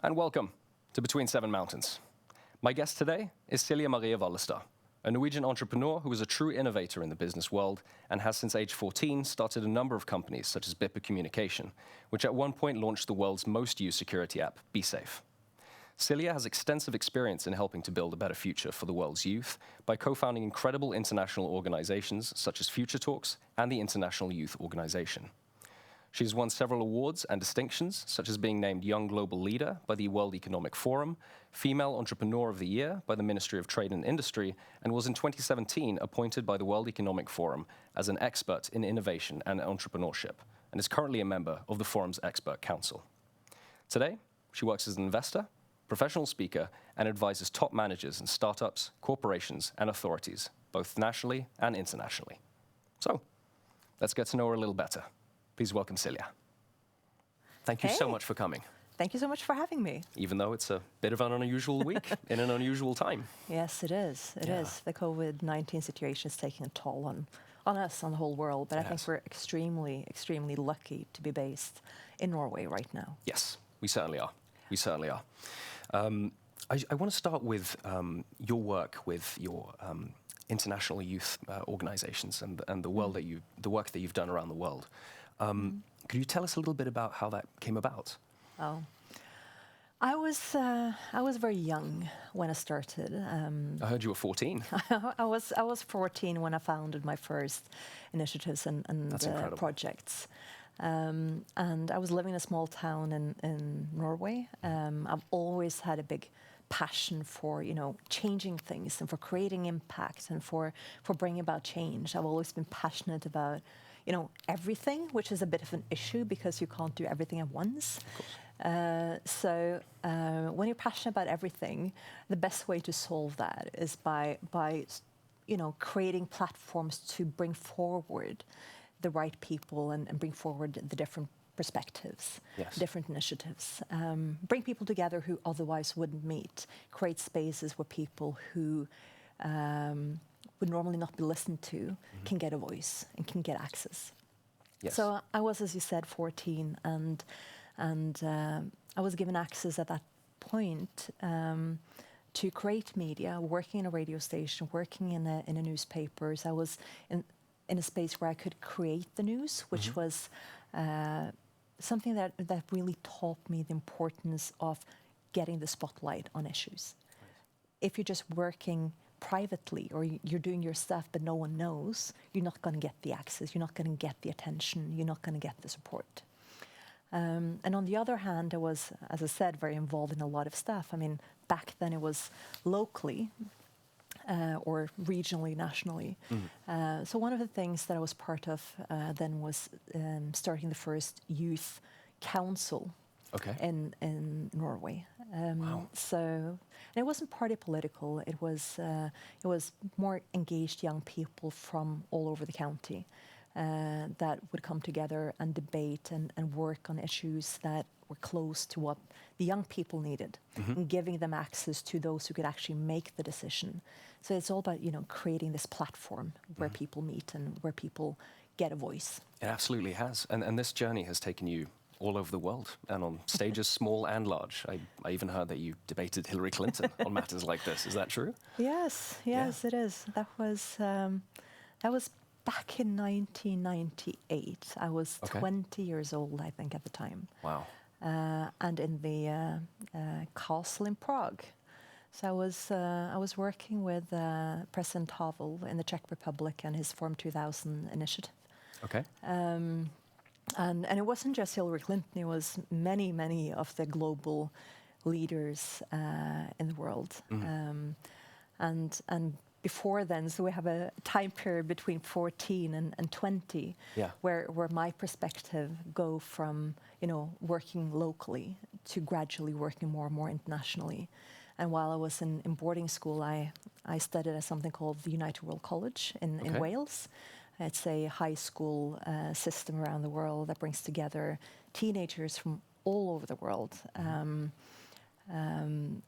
and welcome to Between Seven Mountains. My guest today is Silje Marie Vallestad, a Norwegian entrepreneur who is a true innovator in the business world and has since age 14 started a number of companies such as Bipper Communication, which at one point launched the world's most used security app, BeeSafe. Silje has extensive experience in helping to build a better future for the world's youth by co-founding incredible international organizations such as FutureTalks and the International Youth Organization. She's won several awards and distinctions, such as being named Young Global Leader by the World Economic Forum, Female Entrepreneur of the Year by the Ministry of Trade and Industry, and was in 2017 appointed by the World Economic Forum as an expert in innovation and entrepreneurship, and is currently a member of the Forum's Expert Council. Today, she works as an investor, professional speaker, and advises top managers in startups, corporations, and authorities, both nationally and internationally. So, let's get to know her a little better. Please welcome Silje. Thank you so much for coming. Thank you so much for having me. Even though it's a bit of an unusual week in an unusual time. Yes, it is. It is. The COVID-19 situation is taking a toll on us, on the whole world. But I think we're extremely, extremely lucky to be based in Norway right now. Yes, we certainly are. We certainly are. I want to start with your work with your international youth organizations and the work that you've done around the world. Could you tell us a little bit about how that came about? Oh, I was very young when I started. I heard you were 14. I was 14 when I founded my first initiatives and projects. And I was living in a small town in Norway. I've always had a big passion for changing things and for creating impact and for bringing about change. I've always been passionate about everything, which is a bit of an issue because you can't do everything at once. So when you're passionate about everything, the best way to solve that is by creating platforms to bring forward the right people and bring forward the different perspectives, different initiatives, bring people together who otherwise wouldn't meet, create spaces where people who would normally not be listened to can get a voice and can get access. Yes. So I was, as you said, 14, and I was given access at that point to create media, working in a radio station, working in a newspapers. I was in a space where I could create the news, which was something that really taught me the importance of getting the spotlight on issues. If you're just working privately or you're doing your stuff but no one knows, you're not going to get the access, you're not going to get the attention, you're not going to get the support. And on the other hand, I was, as I said, very involved in a lot of stuff. I mean, back then it was locally or regionally, nationally. So one of the things that I was part of then was starting the first youth council in Norway. Wow. So it wasn't party political. It was more engaged young people from all over the county that would come together and debate and work on issues that were close to what the young people needed, and giving them access to those who could actually make the decision. So it's all about creating this platform where people meet and where people get a voice. It absolutely has, and this journey has taken you all over the world and on stages small and large. I even heard that you debated Hillary Clinton on matters like this. Is that true? Yes, it is. That was back in 1998. I was 20 years old, I think, at the time. Wow. And in the castle in Prague. So I was working with President Havel in the Czech Republic and his Forum 2000 initiative. Okay. And it wasn't just Hillary Clinton, it was many of the global leaders in the world. And before then, so we have a time period between 14 and 20 where my perspective go from working locally to gradually working more and more internationally. And while I was in boarding school, I studied at something called the United World College in Wales. It's a high school system around the world that brings together teenagers from all over the world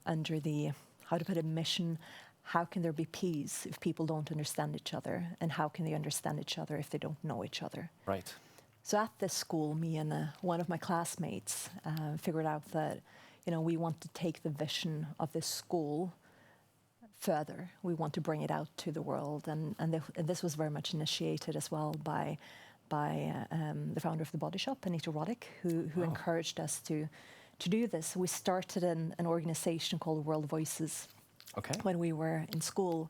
under the, how to put it, mission. How can there be peace if people don't understand each other? And how can they understand each other if they don't know each other? Right. So at this school, me and one of my classmates figured out that we want to take the vision of this school further. We want to bring it out to the world, and this was very much initiated as well by the founder of the Body Shop, Anita Roddick, who encouraged us to do this. We started an organization called World Voices when we were in school,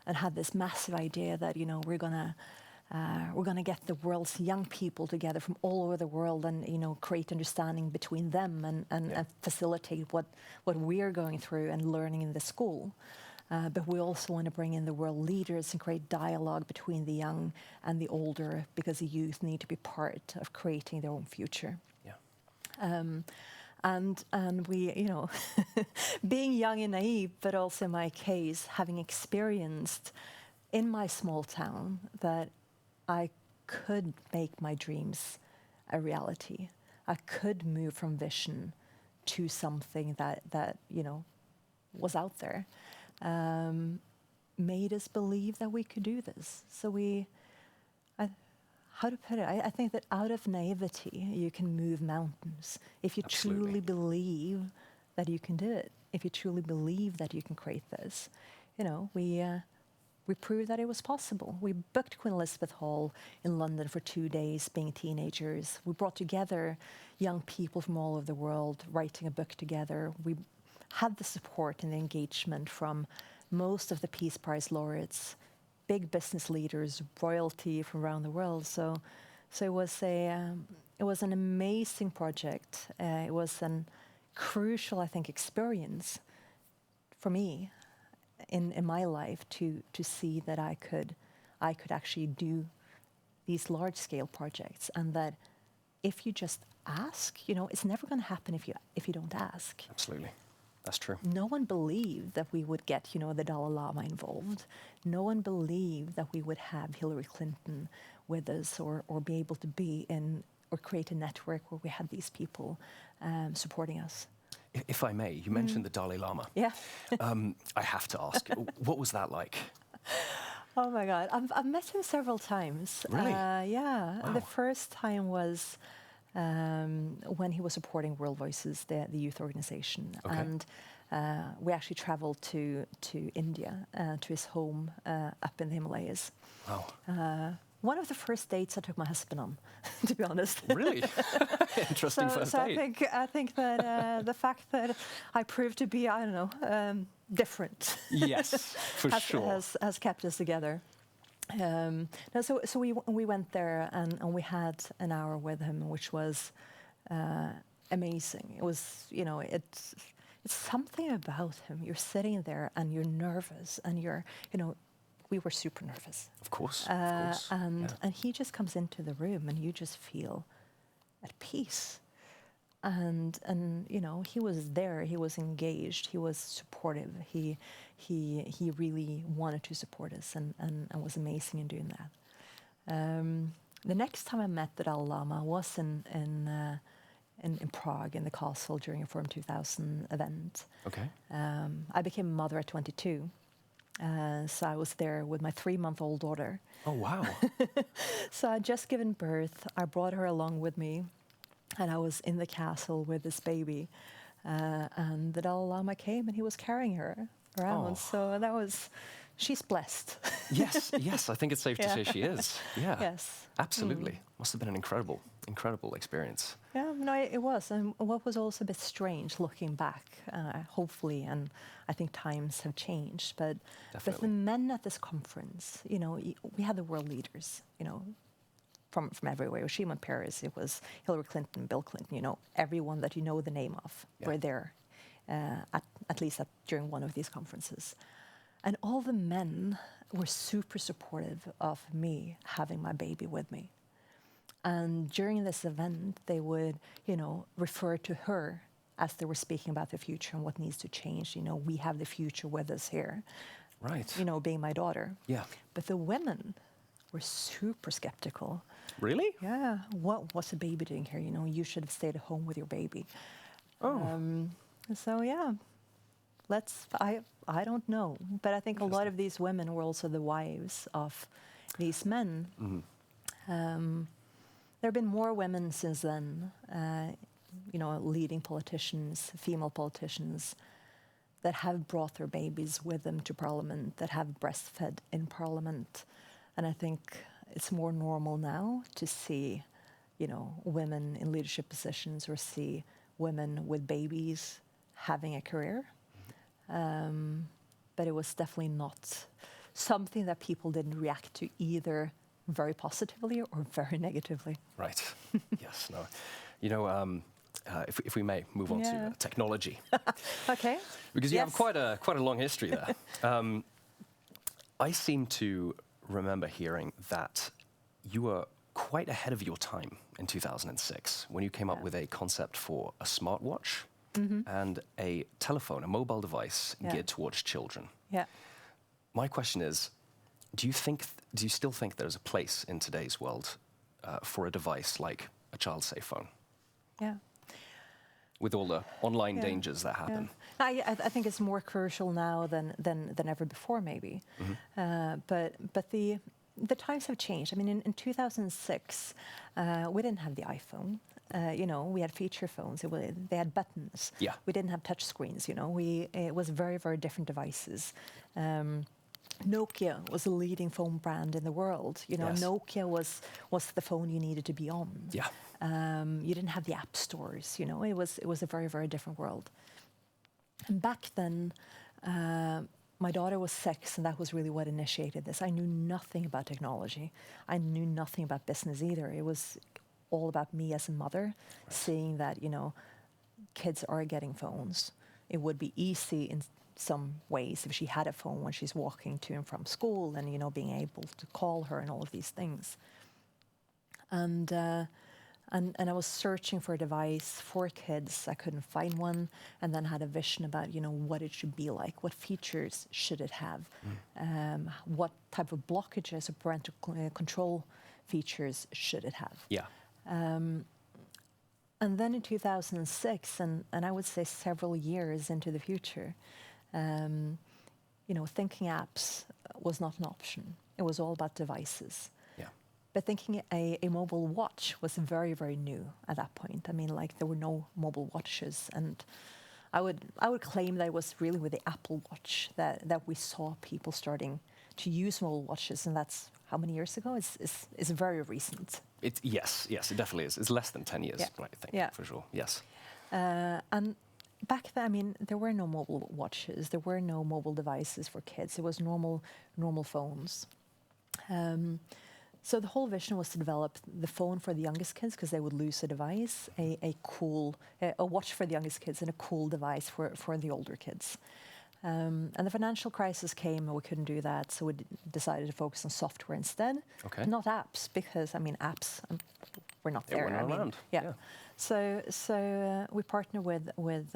and had this massive idea that we're gonna get the world's young people together from all over the world, and create understanding between them, and facilitate what we're going through and learning in the school. But we also want to bring in the world leaders and create dialogue between the young and the older, because the youth need to be part of creating their own future. And we, being young and naive, but also in my case, having experienced in my small town that I could make my dreams a reality. I could move from vision to something that was out there. Made us believe that we could do this. So how to put it? I think that out of naivety, you can move mountains. If you truly believe that you can do it, if you truly believe that you can create this, we proved that it was possible. We booked Queen Elizabeth Hall in London for 2 days, being teenagers. We brought together young people from all over the world, writing a book together. We had the support and the engagement from most of the Peace Prize laureates, big business leaders, royalty from around the world. So it was an amazing project. It was an crucial, I think, experience for me in my life to see that I could actually do these large scale projects, and that if you just ask, it's never going to happen if you don't ask. Absolutely. That's true. No one believed that we would get, the Dalai Lama involved. No one believed that we would have Hillary Clinton with us, or be able to be in or create a network where we had these people supporting us. If I may, you mentioned the Dalai Lama. Yeah. I have to ask, what was that like? Oh my God, I've met him several times. Really? Yeah. Wow. The first time was when he was supporting World Voices, the youth organization. Okay. And we actually traveled to India, to his home up in the Himalayas. Wow. One of the first dates I took my husband on, to be honest. Really? Interesting first date. I think that the fact that I proved to be, different. Yes, for sure. Has kept us together. So we went there, and we had an hour with him, which was amazing. It was, it's something about him. You're sitting there and you're nervous, and we were super nervous. Of course. And he just comes into the room, and you just feel at peace. And he was there. He was engaged. He was supportive. He really wanted to support us, and was amazing in doing that. The next time I met the Dalai Lama was in Prague, in the castle, during a Forum 2000 event. Okay. I became a mother at 22. So I was there with my 3-month-old daughter. Oh, wow. So I'd just given birth. I brought her along with me, and I was in the castle with this baby. And the Dalai Lama came, and he was carrying her around. Oh. So she's blessed. Yes, I think it's safe to say she is. Yeah. Yes. Absolutely. Must have been an incredible experience. Yeah, no, it was. And what was also a bit strange looking back, hopefully, and I think times have changed, but the men at this conference, we had the world leaders, from everywhere. It was Shimon Peres, it was Hillary Clinton, Bill Clinton, everyone that you know the name of were there, at least during one of these conferences. And all the men were super supportive of me having my baby with me. And during this event, they would, refer to her as they were speaking about the future and what needs to change. We have the future with us here. Right. Being my daughter. Yeah. But the women were super skeptical. Really? Yeah. What's the baby doing here? You should have stayed at home with your baby. Oh. So yeah, I don't know, but I think a lot of these women were also the wives of these men. Mm-hmm. There have been more women since then. leading politicians, female politicians, that have brought their babies with them to Parliament, that have breastfed in Parliament. And I think it's more normal now to see, women in leadership positions or see women with babies having a career. But it was definitely not something that people didn't react to either very positively or very negatively. Right. Yes. No. If we may move on to technology. Okay. Because you have quite a long history there. I seem to remember hearing that you were quite ahead of your time in 2006 when you came up with a concept for a smartwatch and a telephone, a mobile device geared towards children. Yeah. My question is, do you still think there's a place in today's world for a device like a child-safe phone? Yeah. With all the online dangers that happen. Yeah. I think it's more crucial now than ever before, maybe. But the times have changed. I mean, in 2006, we didn't have the iPhone. We had feature phones. They had buttons. Yeah. We didn't have touch screens. It was very, very different devices. Nokia was the leading phone brand in the world. Yes. Nokia was the phone you needed to be on. Yeah. You didn't have the app stores. It was a very, very different world. And back then, my daughter was 6, and that was really what initiated this. I knew nothing about technology. I knew nothing about business either. It was all about me as a mother, seeing that, kids are getting phones. It would be easy in some ways if she had a phone when she's walking to and from school and, being able to call her and all of these things. And I was searching for a device for kids. I couldn't find one, and then had a vision about, what it should be like, what features should it have, what type of blockages or parental control features should it have. Yeah. And then in 2006, and I would say several years into the future, thinking apps was not an option. It was all about devices. Yeah. But thinking a mobile watch was very, very new at that point. I mean, there were no mobile watches, and I would claim that it was really with the Apple Watch that we saw people starting to use mobile watches, and that's how many years ago? It's very recent. Yes, it definitely is. It's less than 10 years, I think, for sure. Yes. And back then, I mean, there were no mobile watches. There were no mobile devices for kids. It was normal phones. So the whole vision was to develop the phone for the youngest kids because they would lose a device, a watch for the youngest kids, and a cool device for the older kids. And the financial crisis came, and we couldn't do that, so we decided to focus on software instead, not apps, because apps were not there. They weren't around. Yeah. So we partnered with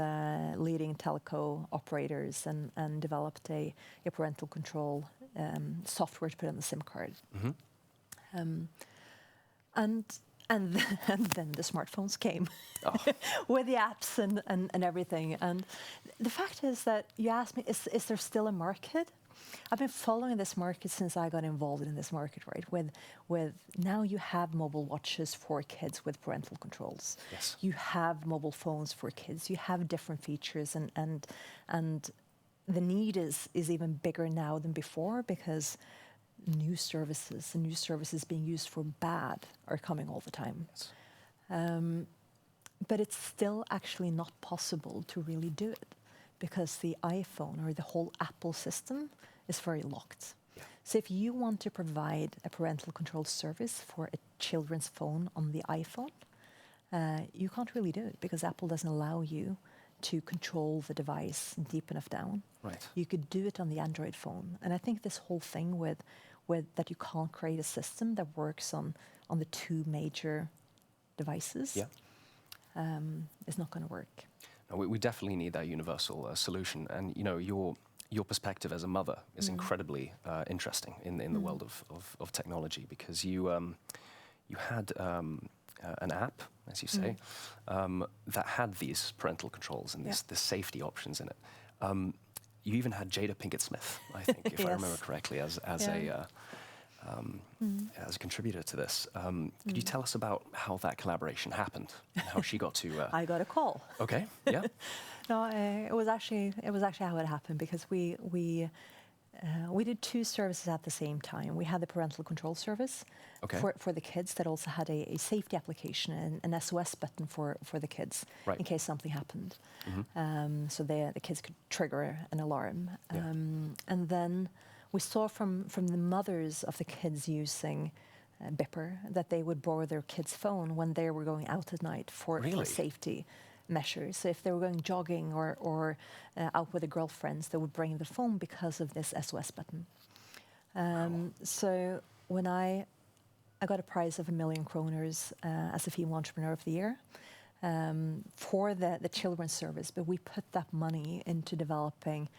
leading telco operators and developed a parental control software to put on the SIM card. And then the smartphones came with the apps and everything. And the fact is that you asked me, is there still a market? I've been following this market since I got involved in this market, right? With now you have mobile watches for kids with parental controls. Yes. You have mobile phones for kids. You have different features, and the need is even bigger now than before because new services being used for bad are coming all the time. Yes. But it's still actually not possible to really do it because the iPhone or the whole Apple system is very locked. Yeah. So if you want to provide a parental control service for a children's phone on the iPhone, you can't really do it because Apple doesn't allow you to control the device deep enough down. Right. You could do it on the Android phone. And I think this whole thing with that you can't create a system that works on the two major devices is not going to work. No, we definitely need that universal solution. And your perspective as a mother is incredibly interesting in the world of technology because you had an app, as you say, that had these parental controls and the safety options in it. You even had Jada Pinkett Smith, I think, if I remember correctly, as as a contributor to this. Could you tell us about how that collaboration happened and how she got to? I got a call. Okay. Yeah. No, it was actually how it happened, because we did two services at the same time. We had the parental control service for the kids that also had a safety application and an SOS button for the kids in case something happened. So the kids could trigger an alarm. And then we saw from the mothers of the kids using Bipper that they would borrow their kids' phone when they were going out at night for safety measures. So if they were going jogging or out with their girlfriends, they would bring the phone because of this SOS button. So when I got a prize of 1 million kroners as a Female Entrepreneur of the Year for the children's service, but we put that money into developing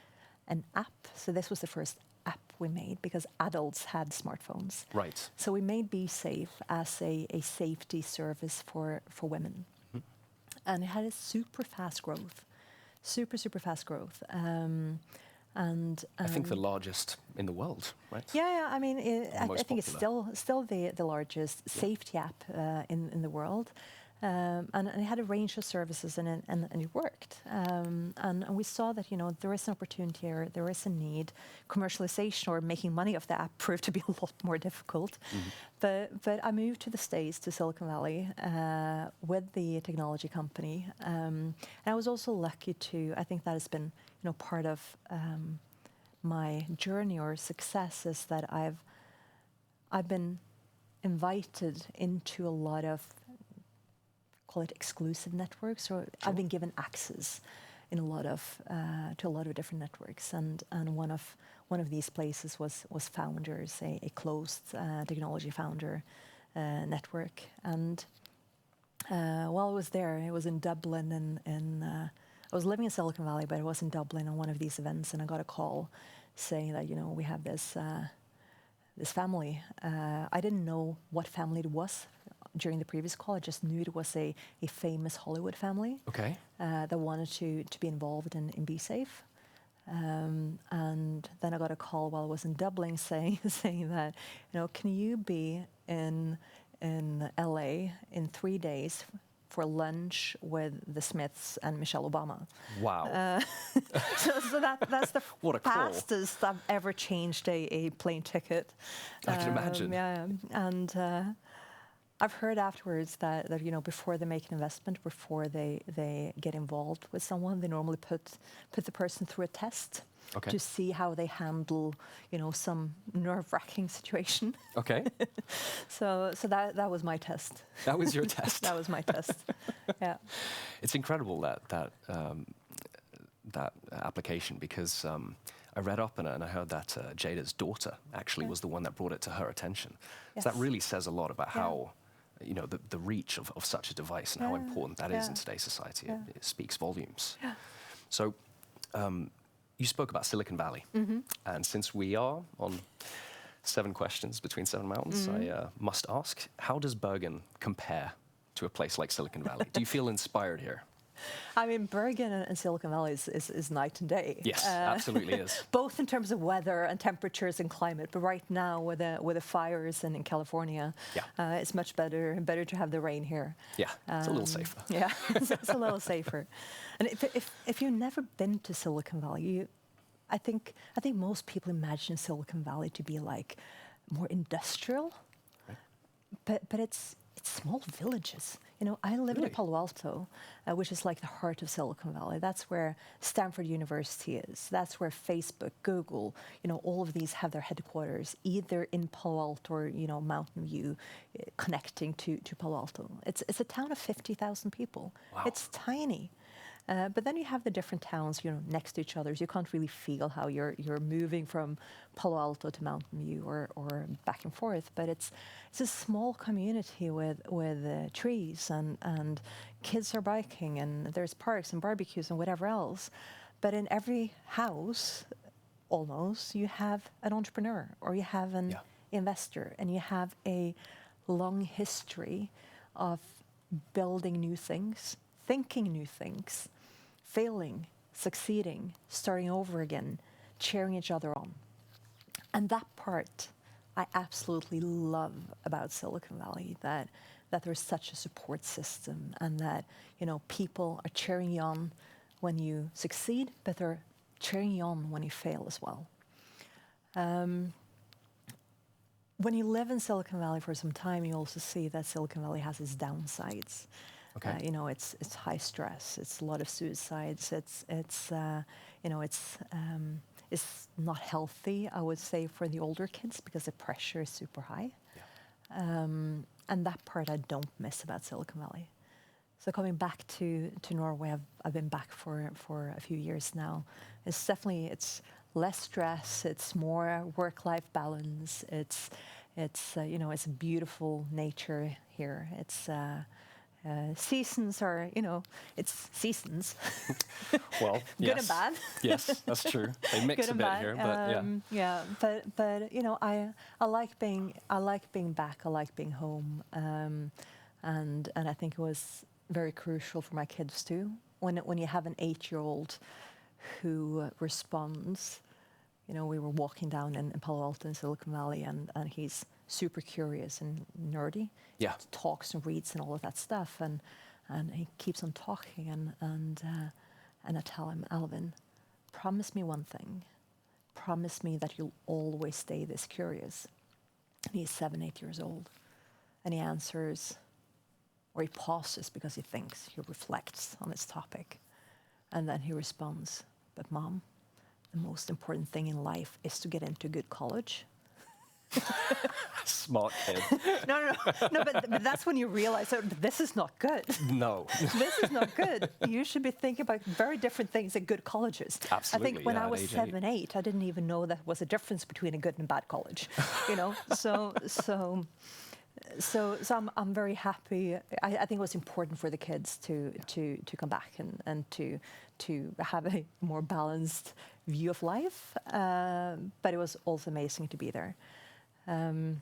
an app. So this was the first app we made because adults had smartphones. Right. So we made BeeSafe as a safety service for women. And it had a super fast growth. Super fast growth. And I think the largest in the world, right? Yeah. I mean, I think it's popular. still the largest safety app in the world. And it had a range of services and it worked. And we saw that, there is an opportunity here, there is a need. Commercialization or making money off the app proved to be a lot more difficult. But I moved to the States, to Silicon Valley, with the technology company. And I was also lucky I think that has been, part of my journey or success, is that I've been invited into a lot of, call it exclusive networks, or I've been given access in to a lot of different networks, and one of these places was Founders, a closed technology founder network. And while I was there, it was in Dublin, and I was living in Silicon Valley, but I was in Dublin on one of these events, and I got a call saying that we have this family. I didn't know what family it was during the previous call. I just knew it was a famous Hollywood family that wanted to be involved in BeeSafe. And then I got a call while I was in Dublin saying that, can you be in LA in 3 days for lunch with the Smiths and Michelle Obama? Wow. So that's the What a call. fastest I've ever changed a plane ticket. I can imagine. Yeah, and I've heard afterwards that before they make an investment, before they get involved with someone, they normally put the person through a test to see how they handle some nerve-wracking situation. Okay. So that was my test. That was your test. That was my test. Yeah. It's incredible that application, because I read up on it and I heard that Jada's daughter actually was the one that brought it to her attention. Yes. So that really says a lot about how the reach of such a device and how important that is in today's society. It speaks volumes. Yeah. So you spoke about Silicon Valley. And since we are on 7 questions between 7 mountains, I must ask, how does Bergen compare to a place like Silicon Valley? Do you feel inspired here? I mean, Bergen and Silicon Valley is night and day. Yes, absolutely is. Both in terms of weather and temperatures and climate. But right now, with the fires in California, it's much better to have the rain here. Yeah, it's a little safer. Yeah, it's a little safer. And if you've never been to Silicon Valley, I think most people imagine Silicon Valley to be like more industrial, but it's small villages. I live in Palo Alto, which is like the heart of Silicon Valley. That's where Stanford University is. That's where Facebook, Google, all of these have their headquarters, either in Palo Alto or, Mountain View, connecting to Palo Alto. It's a town of 50,000 people. Wow. It's tiny. But then you have the different towns, next to each other. So you can't really feel how you're moving from Palo Alto to Mountain View or back and forth. But it's a small community with trees and kids are biking and there's parks and barbecues and whatever else. But in every house, almost, you have an entrepreneur or you have an investor, and you have a long history of building new things, thinking new things, failing, succeeding, starting over again, cheering each other on. And that part I absolutely love about Silicon Valley, that there's such a support system, and that, you know, people are cheering you on when you succeed, but they're cheering you on when you fail as well. When you live in Silicon Valley for some time, you also see that Silicon Valley has its downsides. Okay. You know, it's high stress. It's a lot of suicides. It's not healthy, I would say, for the older kids, because the pressure is super high. Yeah. And that part I don't miss about Silicon Valley. So coming back to Norway, I've been back for a few years now. It's less stress. It's more work-life balance. It's it's a beautiful nature here. It's seasons are, it's seasons. Well, Good yes. and bad. Yes, that's true. They mix Good a and bit bad. here, but Yeah, but I like being back. I like being home, and I think it was very crucial for my kids too. When you have an 8-year-old who responds, we were walking down in Palo Alto in Silicon Valley, and he's super curious and nerdy. Yeah. Talks and reads and all of that stuff, and he keeps on talking, and I tell him, Alvin, promise me one thing. Promise me that you'll always stay this curious. And he's 7, 8 years old, and he answers, or he pauses because he thinks, he reflects on this topic, and then he responds, but Mom, the most important thing in life is to get into a good college. Smart kid. No, but that's when you realize that this is not good. No. This is not good. You should be thinking about very different things at good colleges. Absolutely. I think when I was 7, 8, I didn't even know there was a difference between a good and bad college. So I'm very happy. I think it was important for the kids to come back and to have a more balanced view of life. But it was also amazing to be there. And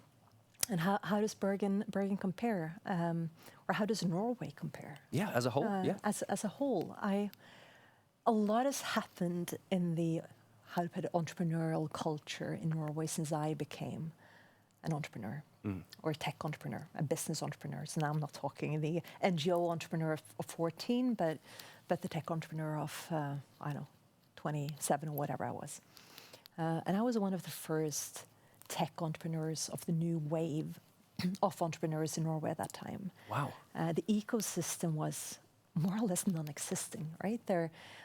how does Bergen compare, or how does Norway compare? Yeah, as a whole. Yeah. As a whole, a lot has happened in the entrepreneurial culture in Norway since I became an entrepreneur, or a tech entrepreneur, a business entrepreneur. So now I'm not talking the NGO entrepreneur of 14, but the tech entrepreneur of 27 or whatever I was. And I was one of the first tech entrepreneurs of the new wave of entrepreneurs in Norway at that time. Wow. The ecosystem was more or less non-existing, right?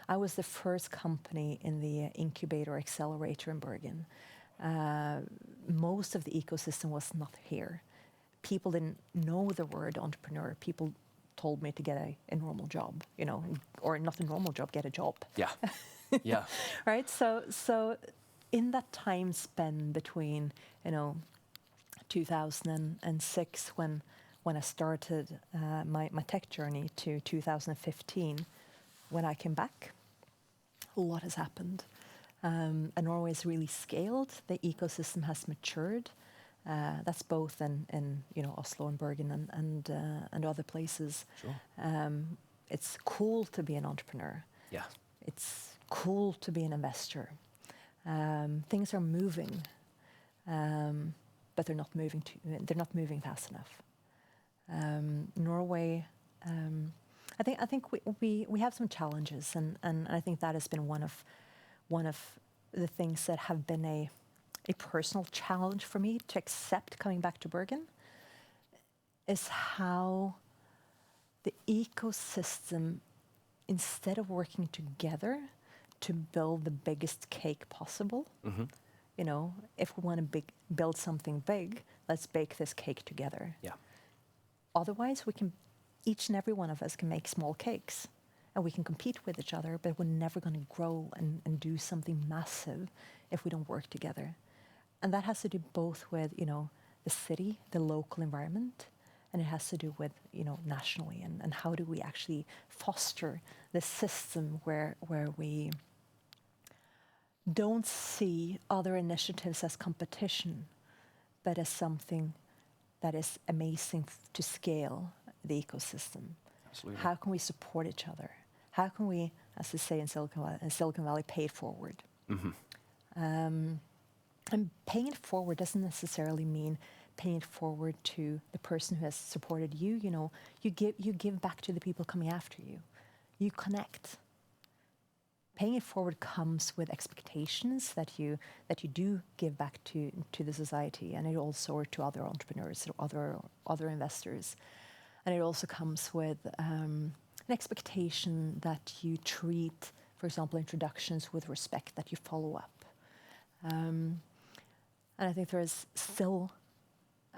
I was the first company in the incubator accelerator in Bergen. Most of the ecosystem was not here. People didn't know the word entrepreneur. People told me to get a normal job, or not a normal job, get a job. Yeah. Yeah. Right? So in that time span between, 2006 when I started my tech journey to 2015, when I came back, a lot has happened. And Norway has really scaled. The ecosystem has matured. That's both in Oslo and Bergen and other places. Sure. It's cool to be an entrepreneur. Yeah. It's cool to be an investor. Things are moving, but they're not moving fast enough. Norway, I think we have some challenges, and I think that has been one of the things that have been a personal challenge for me to accept coming back to Bergen, is how the ecosystem, instead of working together to build the biggest cake possible, if we want to build something big, let's bake this cake together. Yeah. Otherwise, each and every one of us can make small cakes, and we can compete with each other, but we're never going to grow and do something massive if we don't work together. And that has to do both with, the city, the local environment, and it has to do with, nationally, and how do we actually foster the system where we don't see other initiatives as competition, but as something that is amazing to scale the ecosystem. Absolutely. How can we support each other? How can we, as they say in Silicon Valley, pay it forward? Mm-hmm. And paying it forward doesn't necessarily mean paying it forward to the person who has supported you. You know, you give back to the people coming after you. You connect. Paying it forward comes with expectations that you do give back to the society, and it also to other entrepreneurs or other investors. And it also comes with an expectation that you treat, for example, introductions with respect, that you follow up. And I think there is still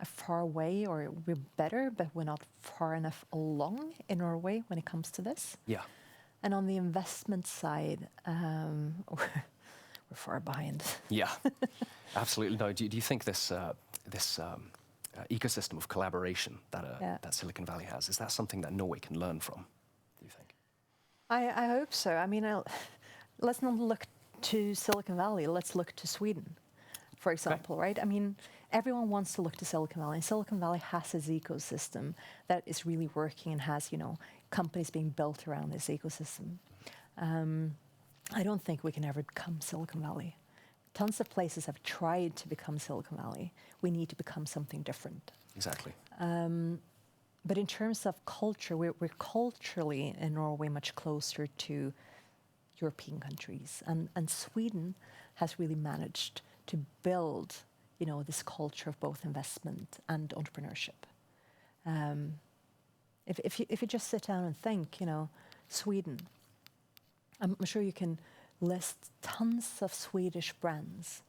a far way, or we're better, but we're not far enough along in Norway when it comes to this. Yeah. And on the investment side, we're far behind. Yeah, absolutely. No, do you think this ecosystem of collaboration that Silicon Valley has, is that something that Norway can learn from, do you think? I hope so. I mean, let's not look to Silicon Valley. Let's look to Sweden, for example, right? I mean, everyone wants to look to Silicon Valley, and Silicon Valley has its ecosystem that is really working and has, you know, companies being built around this ecosystem. I don't think we can ever become Silicon Valley. Tons of places have tried to become Silicon Valley. We need to become something different. Exactly. But in terms of culture, we're culturally in Norway much closer to European countries. And Sweden has really managed to build, you know, this culture of both investment and entrepreneurship. If you just sit down and think, you know, Sweden, I'm sure you can list tons of Swedish brands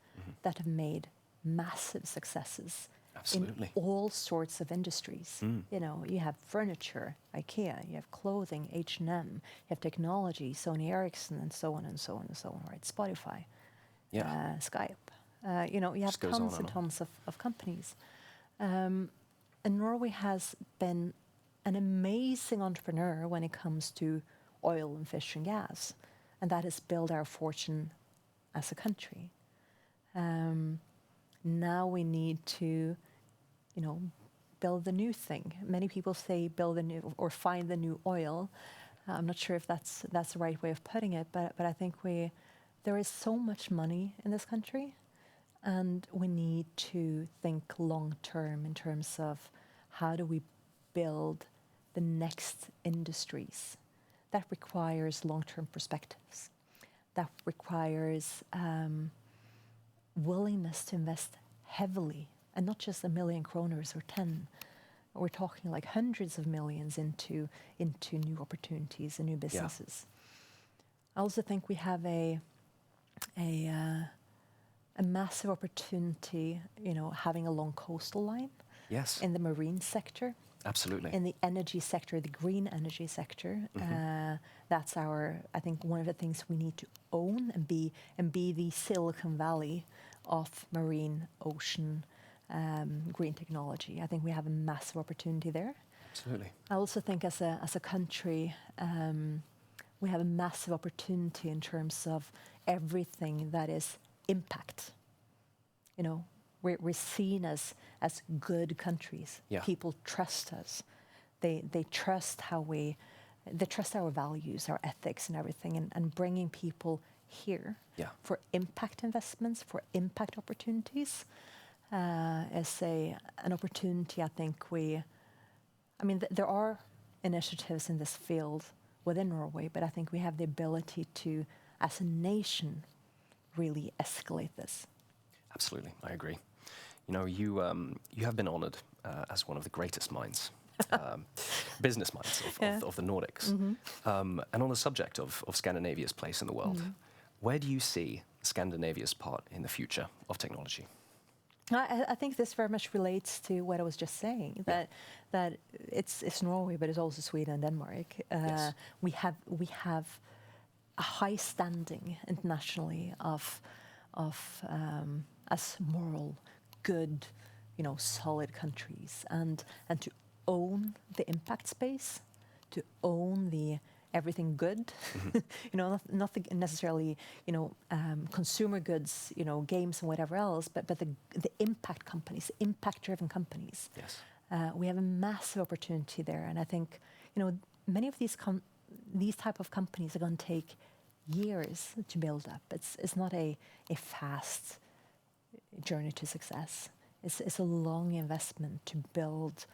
that have made massive successes. Absolutely. In all sorts of industries. You know, you have furniture, IKEA, you have clothing, H&M, you have technology, Sony Ericsson, and so on and so on and so on, right? Spotify, Skype. You know, you have tons and tons of companies. And Norway has been an amazing entrepreneur when it comes to oil and fish and gas. And that has built our fortune as a country. Now we need to, you know, build the new thing. Many people say build a new or find the new oil. I'm not sure if that's the right way of putting it, but I think there is so much money in this country, and we need to think long term in terms of how do we build the next industries. That requires long-term perspectives. That requires willingness to invest heavily, and not just 1 million kroners or 10. We're talking like hundreds of millions into new opportunities and new businesses. I also think we have a massive opportunity, you know, having a long coastal line. Yes. In the marine sector. Absolutely. In the energy sector, the green energy sector, that's I think one of the things we need to own and be the Silicon Valley of marine, ocean, green technology. I think we have a massive opportunity there. Absolutely. I also think as a country, we have a massive opportunity in terms of everything that is impact. You know, we're seen as good countries. Yeah. People trust us. They trust they trust our values, our ethics, and everything. And bringing people here for impact investments, for impact opportunities, is an opportunity. I think there are initiatives in this field within Norway, but I think we have the ability to, as a nation, really escalate this. Absolutely, I agree. You know, you have been honoured as one of the greatest minds, business minds of the Nordics. And on the subject of Scandinavia's place in the world, where do you see Scandinavia's part in the future of technology? I think this very much relates to what I was just saying, that it's Norway, but it's also Sweden and Denmark. Yes. We have a high standing internationally of as moral, good, you know, solid countries, and to own the impact space, to own the everything good, you know, nothing necessarily, you know, consumer goods, you know, games and whatever else, but the impact companies, impact-driven companies. Yes. We have a massive opportunity there, and I think, you know, many of these type of companies are going to take years to build up. It's not a fast, journey to success. It's a long investment to build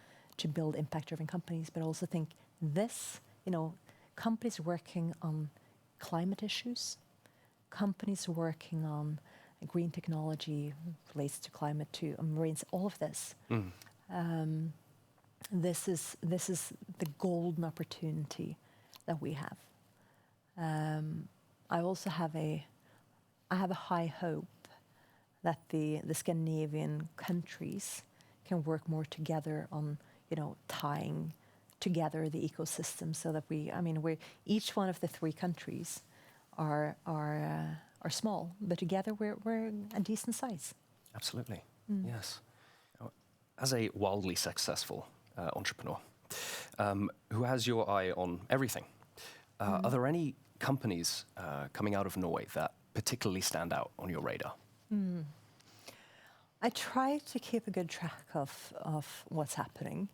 impact-driven companies, but I also think this, companies working on climate issues, companies working on green technology relates to climate, to marines, all of this. This is the golden opportunity that we have. I also have a high hope that the Scandinavian countries can work more together on, tying together the ecosystem, so that we each one of the three countries are small, but together we're a decent size. Absolutely, yes. As a wildly successful entrepreneur who has your eye on everything, are there any companies coming out of Norway that particularly stand out on your radar? I try to keep a good track of what's happening,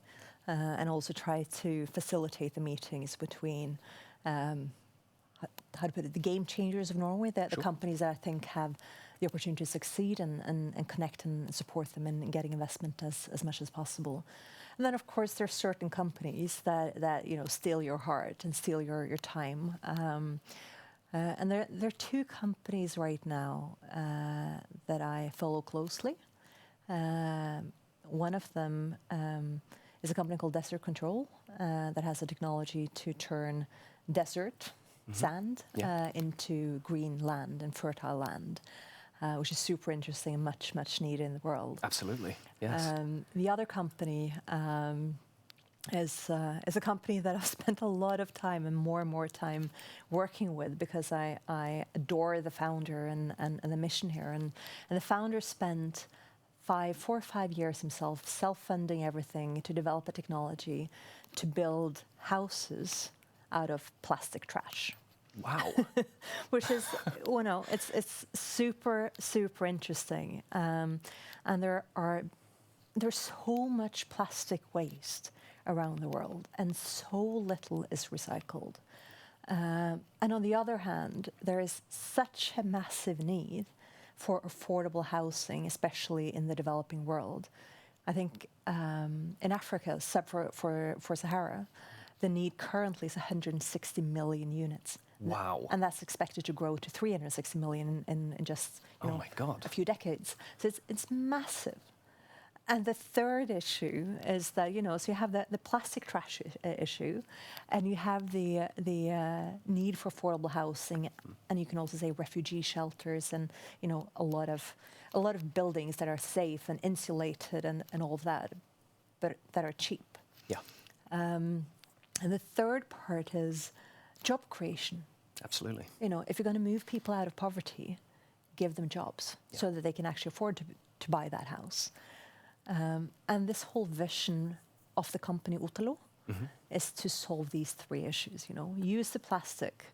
and also try to facilitate the meetings between how to put it, the game changers of Norway, the companies that I think have the opportunity to succeed, and connect and support them in getting investment as much as possible. And then, of course, there are certain companies that steal your heart and steal your time. And there are two companies right now that I follow closely. One of them is a company called Desert Control that has a technology to turn desert sand into green land and fertile land, which is super interesting and much needed in the world. Absolutely, yes. The other company is a company that I've spent a lot of time and more time working with, because I adore the founder and the mission here. And the founder spent 4 or 5 years himself self-funding everything to develop a technology to build houses out of plastic trash. Wow. Which is, it's super interesting. And there's so much plastic waste around the world, and so little is recycled. And on the other hand, there is such a massive need for affordable housing, especially in the developing world. I think in Africa, except for Sahara, the need currently is 160 million units. Wow. And that's expected to grow to 360 million in just my God, a few decades. So it's massive. And the third issue is that, so you have the plastic trash issue, and you have the need for affordable housing, and you can also say refugee shelters, and a lot of buildings that are safe and insulated and all of that, but that are cheap. Yeah. And the third part is job creation. Absolutely. If you're going to move people out of poverty, give them jobs so that they can actually afford to buy that house. And this whole vision of the company Otalo is to solve these three issues. Use the plastic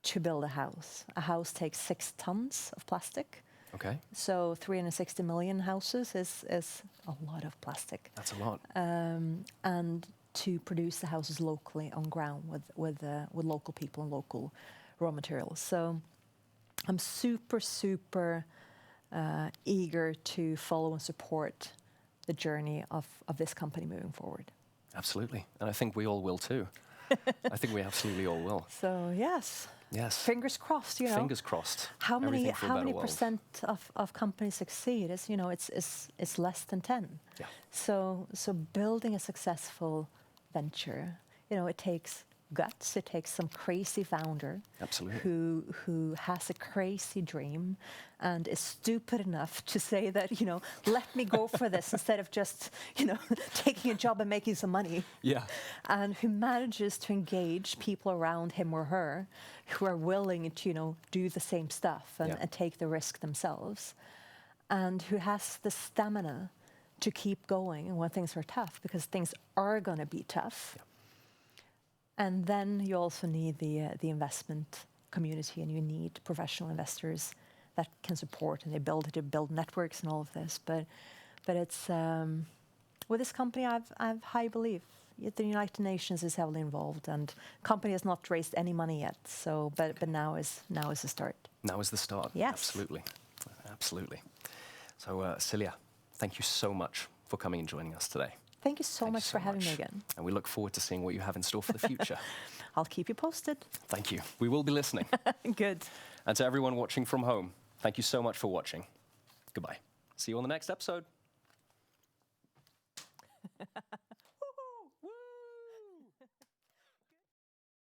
to build a house. A house takes 6 tons of plastic. Okay. So 360 million houses is a lot of plastic. That's a lot. And to produce the houses locally on ground with local people and local raw materials. So I'm super eager to follow and support the journey of this company moving forward. Absolutely. And I think we all will too. I think we absolutely all will. So yes. Yes. Fingers crossed, Fingers crossed. How many percent of companies succeed? It's less than 10. Yeah. So building a successful venture, it takes guts. It takes some crazy founder, absolutely, who has a crazy dream and is stupid enough to say that, let me go for this instead of just, taking a job and making some money. Yeah. And who manages to engage people around him or her who are willing to, do the same stuff and take the risk themselves, and who has the stamina to keep going when things are tough, because things are going to be tough. Yeah. And then you also need the investment community, and you need professional investors that can support and the ability to build networks and all of this. But it's with this company, I've high belief. The United Nations is heavily involved, and company has not raised any money yet. So, but now is the start. Now is the start. Yes, absolutely, absolutely. So, Silje, thank you so much for coming and joining us today. Thank you so much for having me again. And we look forward to seeing what you have in store for the future. I'll keep you posted. Thank you. We will be listening. Good. And to everyone watching from home, thank you so much for watching. Goodbye. See you on the next episode.